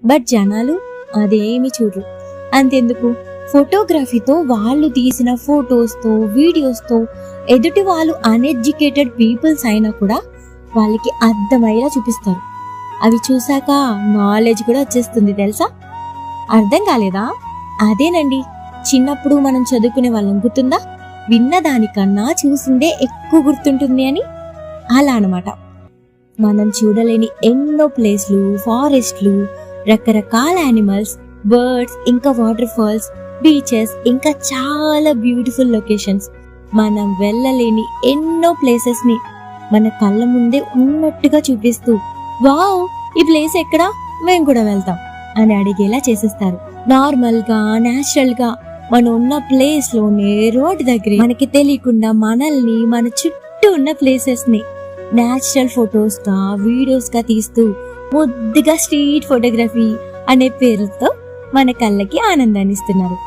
But జనాలు అదేమి చూడరు. అంతెందుకు, ఫోటోగ్రఫీతో వాళ్ళు తీసిన ఫొటోస్తో వీడియోస్తో ఎదుటి వాళ్ళు అన్ఎడ్యుకేటెడ్ పీపుల్స్ అయినా కూడా వాళ్ళకి అర్థమయ్యేలా చూపిస్తారు. అవి చూసాక నాలెడ్జ్ కూడా వచ్చేస్తుంది తెలుసా. అర్థం కాలేదా? అదేనండి, చిన్నప్పుడు మనం చదువుకునే వాళ్ళం గుర్తుందా, విన్నదానికన్నా చూసిందే ఎక్కువ గుర్తుంటుంది అని. అలా అనమాట. మనం చూడలేని ఎన్నో ప్లేస్లు, ఫారెస్ట్లు, రకరకాల యానిమల్స్, బర్డ్స్, ఇంకా వాటర్ ఫాల్స్, బీచెస్, ఇంకా చాలా బ్యూటిఫుల్ లొకేషన్స్, మనం వెళ్ళలేని ఎన్నో ప్లేసెస్ ని మన కళ్ళ ముందే ఉన్నట్టుగా చూపిస్తూ వావ్ ఈ ప్లేస్ ఎక్కడా, మేము కూడా వెళ్తాం అని అడిగేలా చేసేస్తారు. నార్మల్ గా, నేచురల్ గా మనం ఉన్న ప్లేస్ లోనే రోడ్ దగ్గర మనకి తెలియకుండా మనల్ని, మన చుట్టూ ఉన్న ప్లేసెస్ ని నేచురల్ ఫొటోస్ గా, వీడియోస్ గా తీస్తూ ముద్దుగా స్ట్రీట్ ఫోటోగ్రఫీ అనే పేరుతో మన కళ్ళకి ఆనందాన్ని ఇస్తున్నారు.